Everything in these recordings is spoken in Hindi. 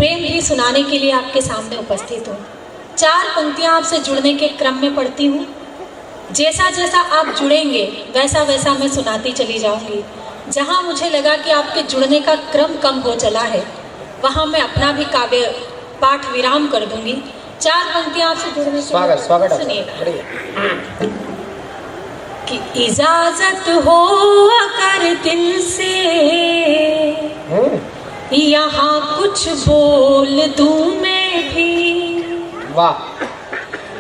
प्रेम ही सुनाने के लिए आपके सामने उपस्थित हूँ। 4 पंक्तियाँ आपसे जुड़ने के क्रम में पढ़ती हूँ। जैसा जैसा आप जुड़ेंगे वैसा वैसा मैं सुनाती चली जाऊँगी। जहाँ मुझे लगा कि आपके जुड़ने का क्रम कम हो चला है, वहाँ मैं अपना भी काव्य पाठ विराम कर दूंगी। 4 पंक्तियाँ आपसे जुड़ने के स्वागत सुनिएगा कि इजाजत हो अगर दिल से यहाँ कुछ बोल दूं मैं भी। वाह।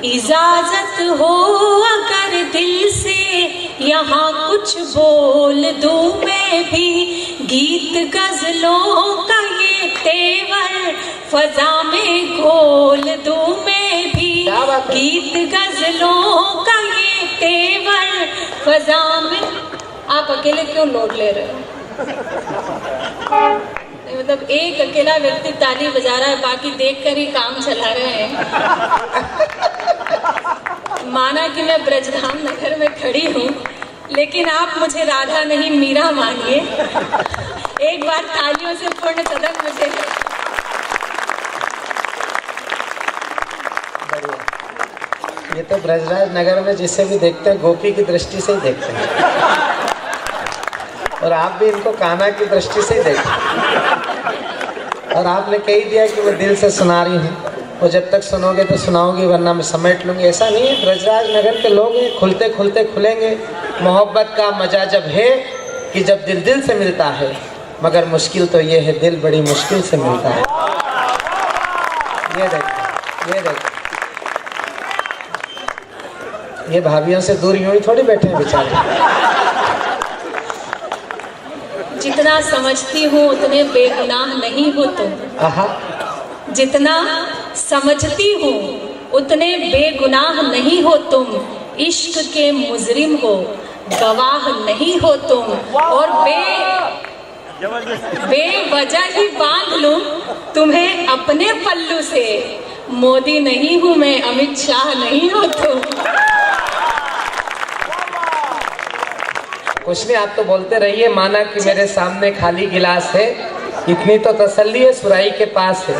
इजाजत हो अगर दिल से यहाँ कुछ बोल दूं मैं भी। गीत गजलों का ये तेवर फजा में घोल दूं मैं भी। गीत गजलों का ये तेवर फजा में। आप अकेले क्यों लोड ले रहे हो? मतलब एक अकेला व्यक्ति ताली बजा रहा है, बाकी देखकर ही काम चला रहे हैं। माना कि मैं ब्रजधाम नगर में खड़ी हूँ, लेकिन आप मुझे राधा नहीं मीरा मानिए। एक बार तालियों से पूर्ण सदन मुझे। ये तो ब्रजराज नगर में जिसे भी देखते हैं गोपी की दृष्टि से ही देखते हैं, और आप भी इनको कान्हा की दृष्टि से ही देखते हैं। और आपने कह ही दिया कि मैं दिल से सुना रही हूँ, वो जब तक सुनोगे तो सुनाओगी, वरना मैं समेट लूँगी। ऐसा नहीं है, ब्रजराज नगर के लोग हैं, खुलते खुलते खुलेंगे। मोहब्बत का मजा जब है कि जब दिल दिल से मिलता है, मगर मुश्किल तो ये है दिल बड़ी मुश्किल से मिलता है। ये देखो, ये देखो, ये भाभियों से दूर यूं ही थोड़ी बैठे हैं बेचारे। जितना समझती हूँ उतने बेगुनाह नहीं हो तुम। जितना समझती हूँ उतने बेगुनाह नहीं हो तुम। इश्क के मुजरिम हो, गवाह नहीं हो तुम। और बेवजह ही बांध लूं तुम्हें अपने पल्लू से। मोदी नहीं हूँ मैं, अमित शाह नहीं हो तुम। कुछ नहीं, आप तो बोलते रहिए। माना कि मेरे सामने खाली गिलास है, इतनी तो तसल्ली है सुराही के पास है।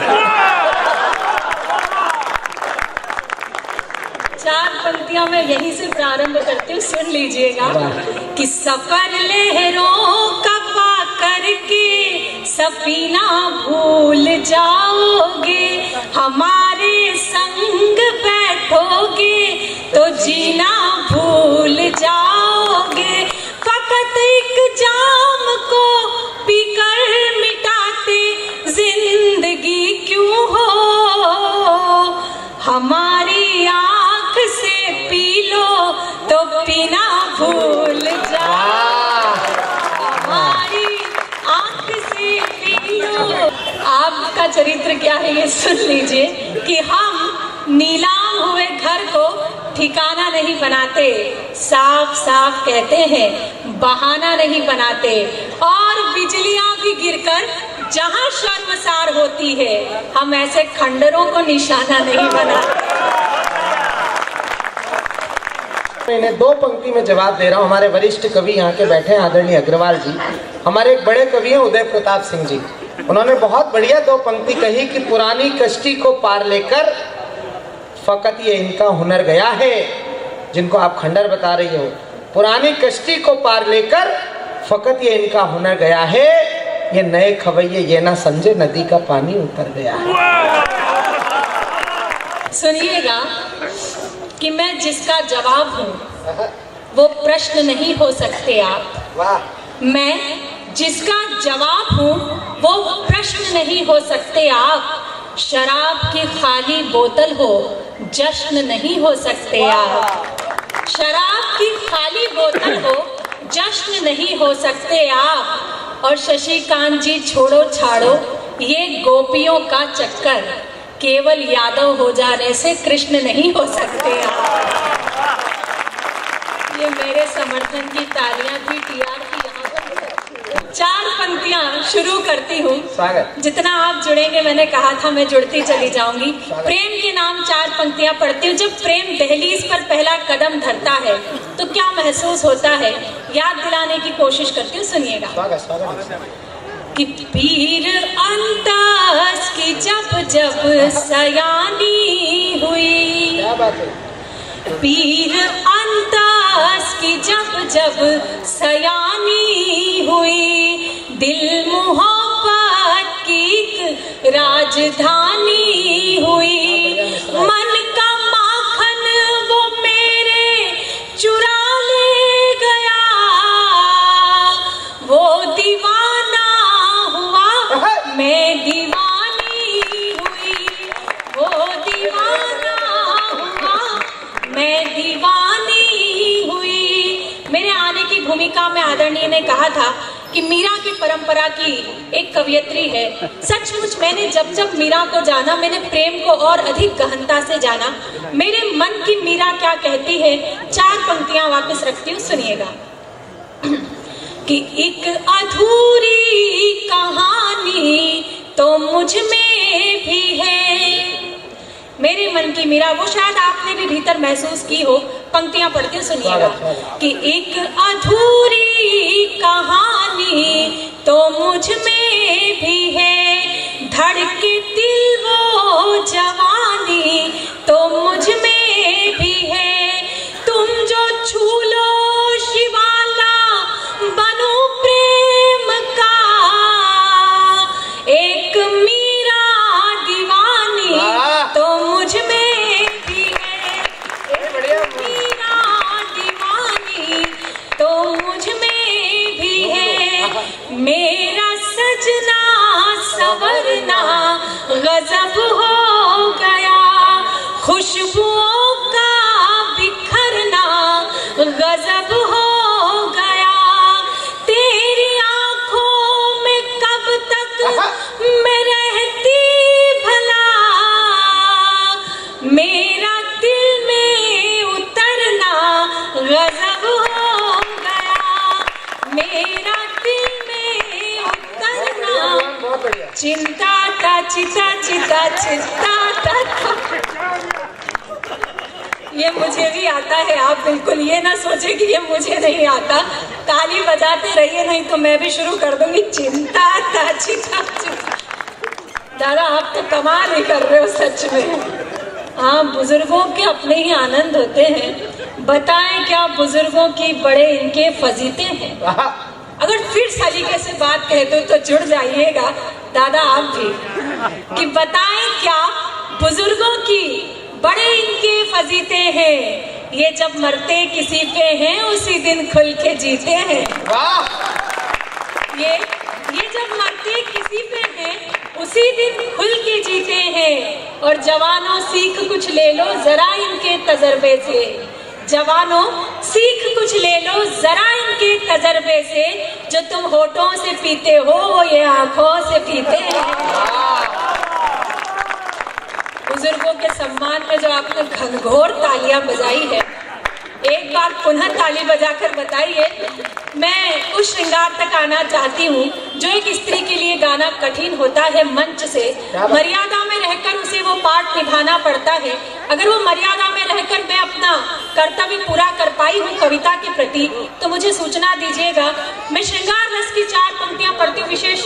4 पंक्तियां मैं यहीं से प्रारंभ करती हूँ, सुन लीजिएगा कि सफर लहरों का पा करके सफीना भूल जाओगे। हमारे संग बैठोगे तो जीना भूल जाओगे। फकत एक जाम को पीकर मिटाते जिंदगी क्यों हो। हमारी आँख से पी लो तो पीना भूल जाओ। हमारी आँख से पी लो। आपका चरित्र क्या है ये सुन लीजिए कि हम नीलाम हुए घर को ठिकाना नहीं बनाते, साफ साफ कहते हैं बहाना नहीं बनाते। और बिजलियां भी गिरकर जहां शर्मसार होती है, हम ऐसे खंडरों को निशाना नहीं बनाते। इन्हें 2 पंक्ति में जवाब दे रहा हूँ। हमारे वरिष्ठ कवि यहाँ के बैठे हैं, आदरणीय अग्रवाल जी। हमारे एक बड़े कवि हैं उदय प्रताप सिंह जी। उन्होंने बहुत बढ़िया 2 पंक्ति कही कि पुरानी कश्ती को पार लेकर फकत ये इनका हुनर गया है। जिनको आप खंडर बता रही हो, पुरानी कश्ती को पार लेकर फकत ये इनका हुनर गया है। ये नए खवैये ये ना समझे नदी का पानी उतर गया है। सुनिएगा कि मैं जिसका जवाब हूँ वो प्रश्न नहीं हो सकते आप। वाह। मैं जिसका जवाब हूँ वो प्रश्न नहीं हो सकते आप। शराब की खाली बोतल हो, जश्न नहीं हो सकते आप। शराब की खाली बोतल हो, जश्न नहीं हो सकते आप। और शशिकांत जी छोड़ो छाड़ो ये गोपियों का चक्कर, केवल यादव हो जाने से कृष्ण नहीं हो सकते आप। ये मेरे समर्थन की तालियां थी, टीआर की। यहाँ पर 4 पंक्तियां शुरू करती हूँ। जितना आप जुड़ेंगे, मैंने कहा था मैं जुड़ती चली जाऊंगी। प्रेम के नाम 4 पंक्तियां पढ़ती हूँ। जब प्रेम दहलीज पर पहला कदम धरता है तो क्या महसूस होता है, याद दिलाने की कोशिश करती हूँ। सुनिएगा कि पीर अंदाज की जब जब सयानी हुई, क्या बात है। पीर अंदाज की जब सयानी हुई, दिल मोहब्बत की एक राजधानी हुई, मन का माखन वो मेरे चुरा ले गया, वो दीवाना हुआ मैं दीवानी हुई, वो दीवाना हुआ मैं दीवानी हुई। मेरे आने की भूमिका में आदरणीय ने कहा था कि मीरा की परंपरा की एक कवयित्री है। सचमुच मैंने जब मीरा को जाना, मैंने प्रेम को और अधिक गहनता से जाना। मेरे मन की मीरा क्या कहती है, 4 पंक्तियां वापस रखती हूँ, सुनिएगा। कि एक अधूरी कहानी तो मुझ में भी है, मेरे मन की मीरा, वो शायद आपने भी भीतर महसूस की हो। पंक्तियां पढ़ते सुनिएगा। कि एक अधूरी कहानी तो मुझ में भी है, धड़के दिल वो जवानी तो मुझ में भी है, तुम जो छू लो शिवाला बनो प्रेम का, एक मीरा दीवानी तो मुझ में भी है, एक मीरा दीवानी तो मुझ में भी है, मेरा सजना सवरना गजब हो गया, खुशबुओं का बिखरना गजब हो गया, तेरी आंखों में कब तक मैं रहती भला, मेरा दिल में उतरना गजब हो गया, मेरा दिल में उतरना, चिंता ता चिता चिता चिंता ता। ये मुझे भी आता है, आप बिल्कुल ये ना सोचे कि ये मुझे नहीं आता। ताली बजाते रहिए, नहीं तो मैं भी शुरू कर दूंगी। चिंता ता चिता चिता। दादा आप तो कमाल ही कर रहे हो सच में। हाँ, बुजुर्गों के अपने ही आनंद होते हैं। बताएं क्या बुजुर्गों की बड़े इनके फजीते हैं। अगर फिर सलीके से बात कह दो तो जुड़ जाइएगा दादा आप भी। कि बताएं क्या बुजुर्गों की बड़े इनके फजीते हैं, ये जब मरते किसी पे हैं उसी दिन खुल के जीते हैं। ये जब मरते किसी पे हैं उसी दिन खुल के जीते हैं। और जवानों सीख कुछ ले लो जरा इनके तजर्बे से, जवानों सीख कुछ ले लो जरा इनके तजर्बे से, जो तुम होठों से पीते हो वो ये आंखों से पीते हैं। बुजुर्गों के सम्मान में जो आपने घनघोर तालियां बजाई है, एक बार पुनः ताली बजाकर बताइए। मैं उस श्रृंगार तक आना चाहती हूँ जो एक स्त्री के लिए गाना कठिन होता है। मंच से मर्यादा में रहकर उसे वो पाठ निभाना पड़ता है। अगर वो मर्यादा में रहकर मैं अपना कर्तव्य पूरा कर पाई हूँ कविता के प्रति, तो मुझे सूचना दीजिएगा। मैं श्रृंगार रस की 4 पंक्तियां पढ़ती हूँ, विशेष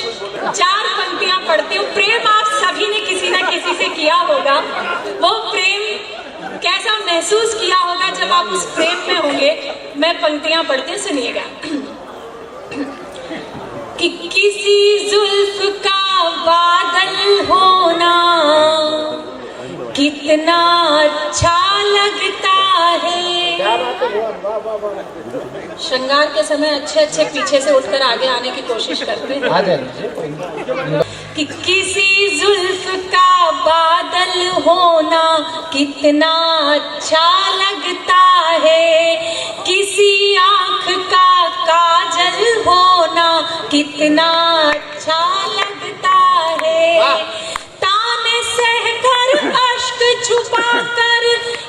4 पंक्तियां पढ़ती हूँ। प्रेम आप सभी ने किसी न किसी से किया होगा। वो प्रेम कैसा महसूस किया होगा जब आप उस प्रेम में होंगे। मैं पंक्तियां पढ़ते सुनिएगा। कि किसी जुल्फ का बादल होना कितना अच्छा लगता है। श्रृंगार के समय अच्छे अच्छे पीछे से उठकर आगे आने की कोशिश करते हैं। कि किसी जुल्फ का बादल होना कितना अच्छा लगता है, किसी आँख का काजल होना कितना अच्छा लगता है, ताने सहकर अश्क छुपाकर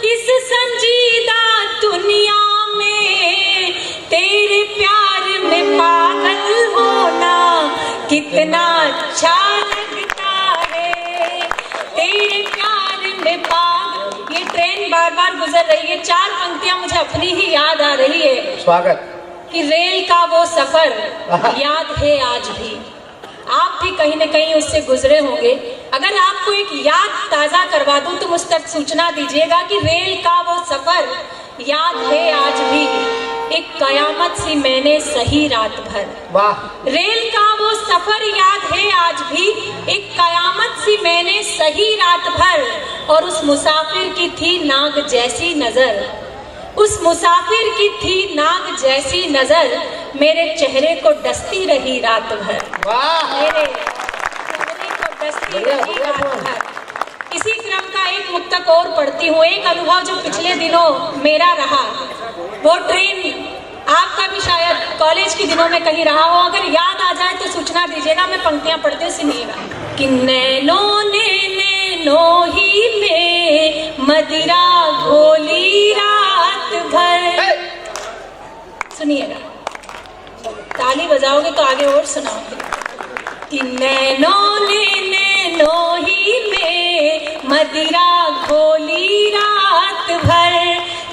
इस संजीदा दुनिया में तेरे प्यार में पागल होना कितना अच्छा लगता है, तेरे प्यार में पागल। ये ट्रेन बार बार गुजर रही है, 4 पंक्तियां मुझे अपनी ही याद आ रही है। स्वागत। कि रेल का वो सफर याद है आज भी। आप भी कहीं न कहीं उससे गुजरे होंगे। अगर आपको एक याद ताजा करवा दूं तो मुझ तक सूचना दीजिएगा कि रेल का वो सफर याद है आज भी, एक कयामत सी मैंने सही रात भर। वाह। रेल का वो सफर याद है आज भी, एक कयामत सी मैंने सही रात भर, और उस मुसाफिर की थी नाग जैसी नजर, उस मुसाफिर की थी नाग जैसी नजर, मेरे चेहरे को डसती रही रात भर। वाह। मेरे चेहरे को डसती रही रात भर। इसी क्रम का एक मुक्तक और पढ़ती हूँ। एक अनुभव जो पिछले दिनों मेरा रहा, वो ट्रेन आपका भी शायद कॉलेज के दिनों में कहीं रहा हो, अगर याद आ जाए तो सूचना दीजिएगा, मैं पंक्तियां पढ़ते सुनिएगा। कि नैनों ने नैनों ही में मदिरा घोली रात भर। सुनिएगा, ताली बजाओगे तो आगे और सुनाओगे। कि नैनों ने नैनों ही में मदिरा घोली रात भर,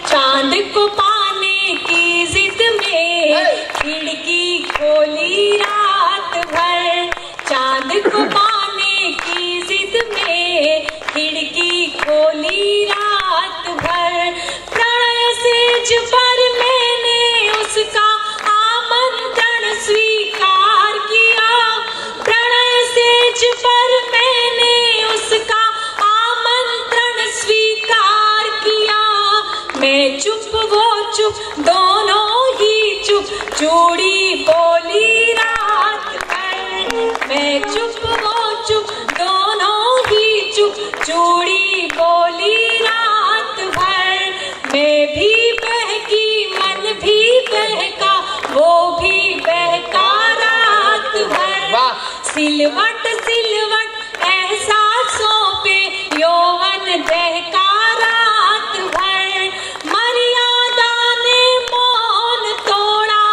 चांद को पाने की जिद में खिड़की खोली रात भर, चांद को पाने की जिद में खिड़की खोली रात भर, प्रणय सेज पर मैंने उसका आमंत्रण स्वीकार किया, प्रणय सेज पर मैंने उसका आमंत्रण स्वीकार किया, मैं चुप वो चुप दोनों ही चुप, चूड़ी बोली रात भर, मैं चुप वो चुप दोनों ही चुप, चूड़ी बोली रात भर, मैं भी बहकी मन भी बहका, वो भी बहका रात भर, सिलवट सिलवट एहसासों पे यौवन दहका रात भर, मर्यादा ने मौन तोड़ा,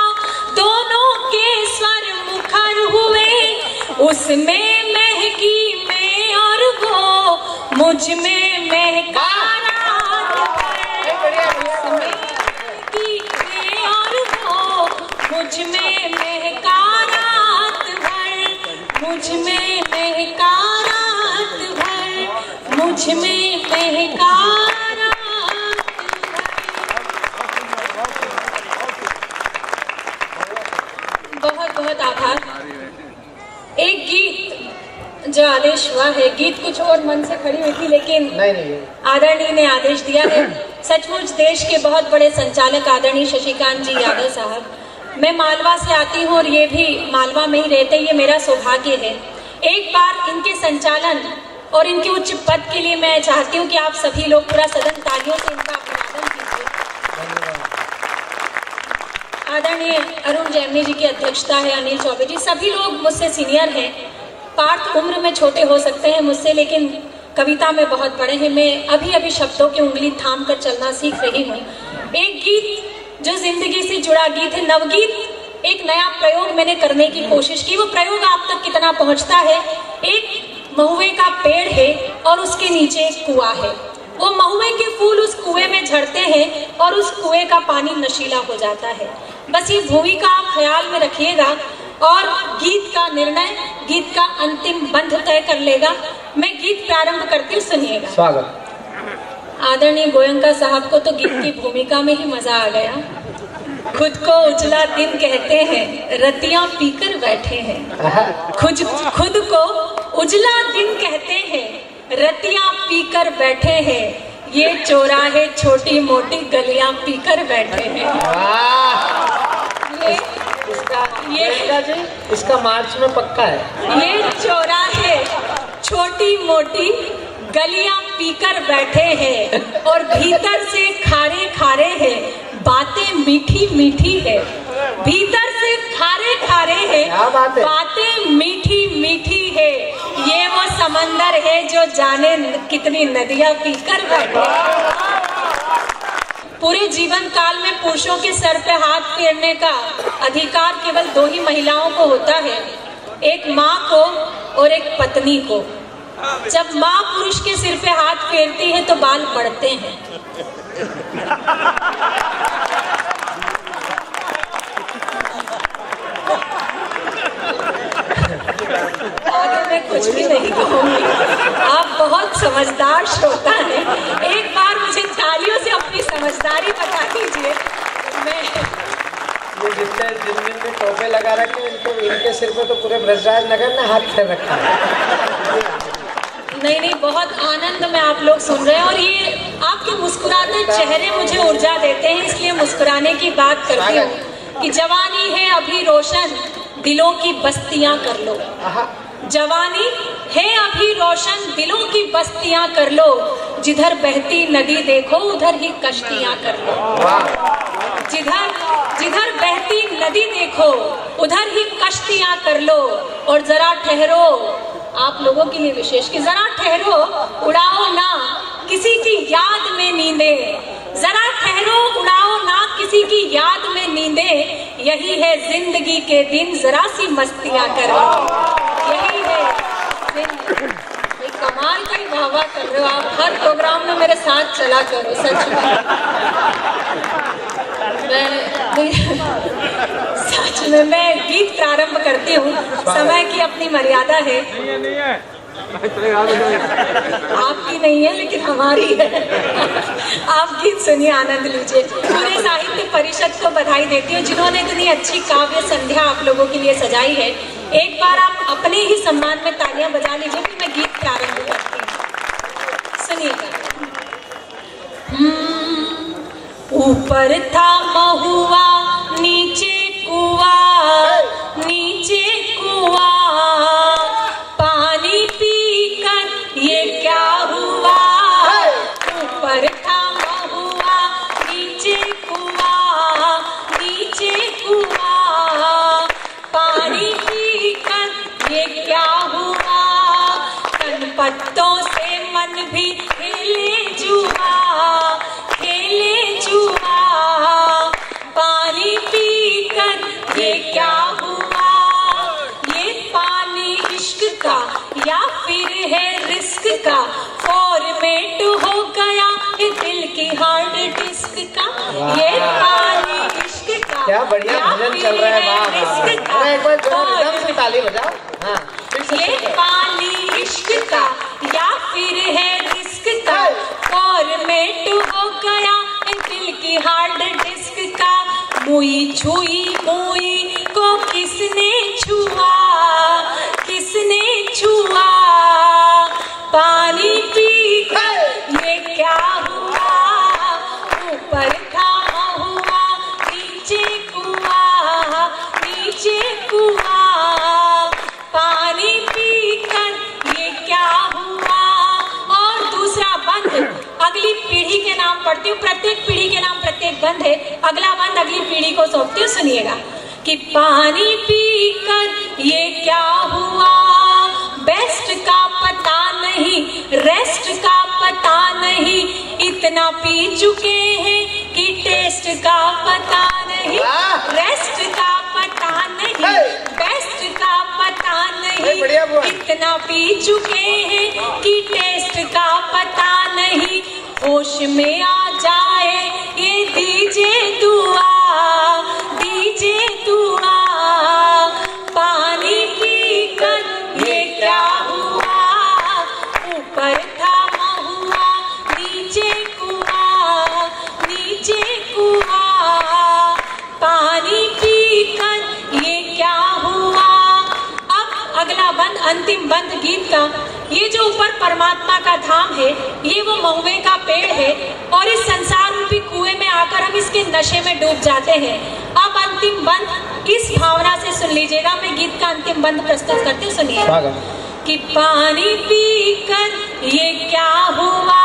दोनों के स्वर मुखर हुए, उसमें महकी मैं और वो मुझ में महका रात भर, उसमें महकी मैं और वो मुझ में महका रात भर, मुझ में महका रात भर, मुझ में महका रात भर। बहुत बहुत आभार। एक गीत जो आदेश हुआ है, गीत कुछ और मन से खड़ी हुई थी, लेकिन नहीं आदरणीय ने आदेश दिया है। सचमुच देश के बहुत बड़े संचालक आदरणीय शशिकांत जी यादव साहब, मैं मालवा से आती हूँ और ये भी मालवा में ही रहते, ये मेरा सौभाग्य है। एक बार इनके संचालन और इनके उच्च पद के लिए मैं चाहती हूँ कि आप सभी लोग पूरा सदन तालियों से इनका अभिवादन कीजिए। आदरणीय अरुण जैमिनी जी की अध्यक्षता है, अनिल चौबे जी, सभी लोग मुझसे सीनियर हैं, पार्थ उम्र में छोटे हो सकते हैं मुझसे, लेकिन कविता में बहुत बड़े हैं। मैं अभी अभी शब्दों की उंगली थाम कर चलना सीख रही हूँ। एक गीत जो जिंदगी से जुड़ा गीत है, नवगीत, एक नया प्रयोग मैंने करने की कोशिश की। वो प्रयोग आप तक कितना पहुँचता है, एक महुए का पेड़ है और उसके नीचे एक कुआं है, वो महुए के फूल उस कुएं में झड़ते हैं और उस कुएं का पानी नशीला हो जाता है। बस ये भूमिका आप ख्याल में रखिएगा और गीत का निर्णय, गीत का अंतिम बंध तय कर लेगा। मैं गीत प्रारंभ करती हूँ, सुनिएगा। स्वागत। आदरणीय गोयंका साहब को तो गीत की भूमिका में ही मजा आ गया। खुद को उजला दिन कहते हैं, रतियां पीकर बैठे हैं। खुद को उजला दिन कहते हैं, रतियां पीकर बैठे हैं, ये चौराहे छोटी मोटी गलियां पीकर बैठे हैं। इसका मार्च में पक्का है। ये चौराहे छोटी मोटी गलियां पीकर बैठे हैं और भीतर से खारे खारे हैं, बातें मीठी मीठी है। भीतर से खारे खारे हैं, बातें मीठी मीठी है। ये वो समंदर है जो जाने कितनी नदियां पीकर बैठे। पूरे जीवन काल में पुरुषों के सर पे हाथ फेरने का अधिकार केवल दो ही महिलाओं को होता है, एक माँ को और एक पत्नी को। जब माँ पुरुष के सिर पे हाथ फेरती है तो बाल पड़ते हैं। आगे मैं कुछ भी नहीं कहूँगी। आप बहुत समझदार श्रोता हैं। एक बार मुझे तालियों से अपनी समझदारी बता दीजिए। मैं जिन में टोपे लगा रखे इनके सिर पे तो पूरे ब्रजराज नगर ने हाथ फेर रखा है। नहीं, बहुत आनंद में आप लोग सुन रहे हैं और ये आपके मुस्कुराते चेहरे मुझे ऊर्जा देते हैं, इसलिए मुस्कुराने की बात करती हूँ कि जवानी है अभी रोशन, दिलों की बस्तियां कर लो। जवानी है अभी रोशन, दिलों की बस्तियां कर लो, जिधर बहती नदी देखो उधर ही कश्तियां कर लो। जिधर बहती नदी देखो उधर ही कश्तियां कर लो। और जरा ठहरो, आप लोगों के लिए विशेष कि जरा ठहरो, उड़ाओ ना किसी की याद में नींदे। जरा ठहरो, उड़ाओ ना किसी की याद में नींदे। यही है जिंदगी के दिन, जरा सी मस्तियां करो। यही है जिंदगी। कमाल की वाह कर रहे हो आप, हर प्रोग्राम में मेरे साथ चला करो। सच में मैं गीत प्रारंभ करती हूँ। समय की अपनी मर्यादा है। आपकी नहीं है लेकिन हमारी है। आप गीत सुनिए, आनंद लीजिए। पूरे साहित्य परिषद को बधाई देती हूँ जिन्होंने इतनी अच्छी काव्य संध्या आप लोगों के लिए सजाई है। एक बार आप अपने ही सम्मान में तालियां बजा लीजिए कि मैं गीत प्रारंभ करती हूँ। सुनिएगा। ऊपर था महुआ नीचे कुआं, नीचे कुआं, पानी पीकर ये क्या हुआ। ऊपर था महुआ नीचे कुआं, नीचे कुआं, पानी पीकर ये क्या हुआ। तन पत्तों से मन भी खेले जुआ, खेले जुआ, पानी पीकर ये क्या हुआ। ये पानी इश्क का या फिर है रिस्क का, फॉर्मेट हो गया है दिल की हार्ड डिस्क का। ये पानी इश्क का क्या बढ़िया भजन चल रहा है। वाह, एक बार एकदम से ताली बजाओ। हाँ, ये पानी इश्क का या फिर है रिस्क का, फॉर्मेट हो गया है दिल की हार्ड डिस्क का। मुई छुई मुई को किसने छुआ, किसने छुआ, पानी पीकर ये क्या हुआ। ऊपर था महुआ नीचे कुआं, नीचे कुआं, पानी पीकर ये क्या हुआ। और दूसरा बंद अगली पीढ़ी के नाम पढ़ती हूँ। प्रत्येक पीढ़ी के नाम प्रत्येक बंद है। अगला बंद अगली पीढ़ी को सौंपती हूँ। सुनिएगा कि पानी पीकर ये क्या हुआ। बेस्ट का पता नहीं, रेस्ट का पता नहीं, इतना पी चुके हैं कि टेस्ट का पता नहीं। रेस्ट का पता नहीं, बेस्ट का पता नहीं, इतना पी चुके हैं कि टेस्ट का पता नहीं। होश में आ जाए ये दीजिए दुआ, दीजिए दुआ, पानी पीकर ये क्या हुआ। ऊपर था महुआ नीचे कुआं, नीचे कुआं, पानी पीकर ये क्या हुआ। अब अगला बंद, अंतिम बंद गीत का। ये जो ऊपर परमात्मा का धाम है, ये वो महुए का पेड़ है और इस संसार रूपी कुएं में आकर हम इसके नशे में डूब जाते हैं। अब अंतिम बंद इस भावना से सुन लीजिएगा। मैं गीत का अंतिम बंद प्रस्तुत करती हूँ, सुनिए कि पानी पीकर ये क्या हुआ।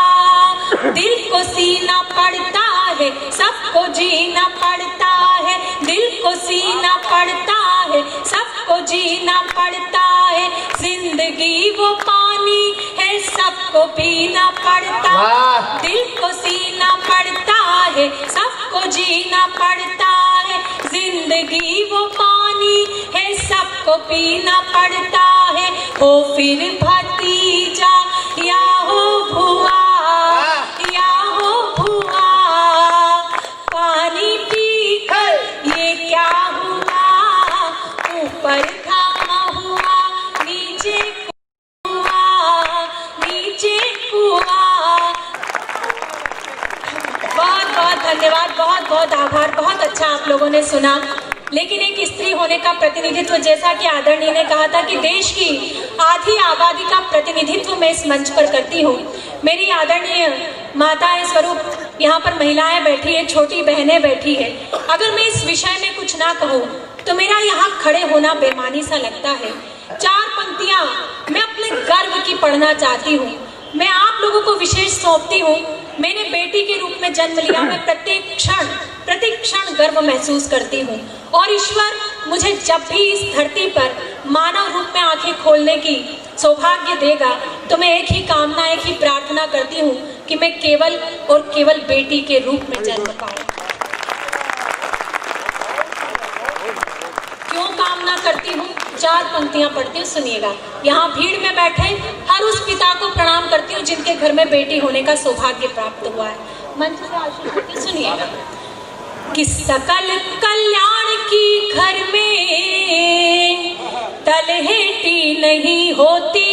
दिल को सीना पड़ता है, सबको जीना पड़ता है, दिल को सीना पड़ता है, सबको जीना पड़ता है। जिंदगी वो पानी है, सबको पीना पड़ता है, दिल को सीना पड़ता है, सबको जीना पड़ता है। जिंदगी वो पानी है, सबको पीना पड़ता है। हो फिर भतीजा या हो भुआ, या हो भुआ, पानी पीकर ये क्या हुआ। ऊपर था महुआ नीचे धन्यवाद, बहुत बहुत आभार। बहुत अच्छा आप लोगों ने सुना। लेकिन एक स्त्री होने का प्रतिनिधित्व, जैसा कि आदरणीय ने कहा था कि देश की आधी आबादी का प्रतिनिधित्व मैं इस मंच पर करती हूँ। मेरी आदरणीय माताएं स्वरूप यहाँ पर महिलाएं बैठी है, छोटी बहनें बैठी है। अगर मैं इस विषय में कुछ ना कहूँ तो मेरा यहाँ खड़े होना बेमानी सा लगता है। 4 पंक्तियाँ मैं अपने गर्व की पढ़ना चाहती हूँ। मैं आप लोगों को विशेष सौंपती हूँ। मैंने बेटी के रूप में जन्म लिया। मैं प्रत्येक क्षण गर्व महसूस करती हूँ और ईश्वर मुझे जब भी इस धरती पर मानव रूप में आंखें खोलने की सौभाग्य देगा तो मैं एक ही कामना, एक ही प्रार्थना करती हूँ कि मैं केवल और केवल बेटी के रूप में जन्म पाऊँ। क्यों कामना करती हूँ? 4 पंक्तियां पढ़ती हूँ, सुनिएगा। यहाँ भीड़ में बैठे हर उस पिता को प्रणाम करती हूँ जिनके घर में बेटी होने का सौभाग्य प्राप्त हुआ है। मंच से आशीर्वाद सुनिएगा। कि सकल कल्याण की घर में तलहेटी नहीं होती।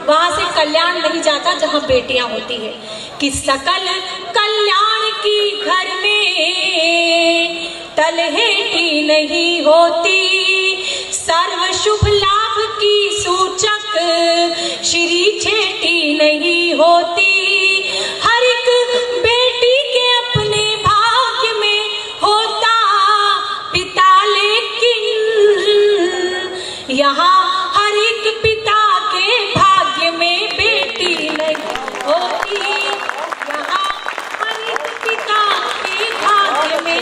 वहां से कल्याण नहीं जाता जहां बेटियां होती है। कि सकल कल्याण की घर में तलहेटी नहीं होती। सर्व शुभ लाभ की सूचक श्री छेटी नहीं होती। हर एक बेटी के अपने भाग्य में होता पिता, लेकिन यहाँ हर एक पिता के भाग्य में बेटी नहीं होती। यहाँ हर एक पिता के भाग्य में।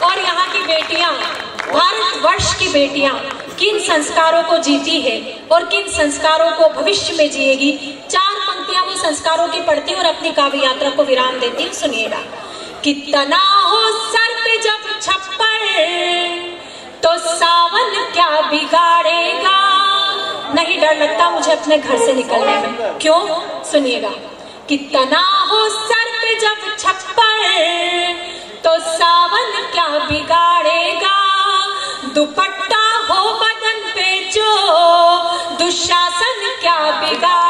और यहाँ की बेटियां, भारतवर्ष की बेटियां किन संस्कारों को जीती है और किन संस्कारों को भविष्य में जिएगी। 4 पंक्तियां वो संस्कारों की पढ़ती और अपनी काव्य यात्रा को विराम देती हूँ, सुनिएगा। कितना हो सर पे जब छप्पर तो सावन क्या बिगाड़ेगा। नहीं डर लगता मुझे अपने घर से निकलने में। क्यों? सुनिएगा। कितना हो सर पे जब छप्पर तो सावन क्या बिगाड़ेगा। दुपट्टा हो बदन पे जो दुशासन क्या बिगाड़ेगा।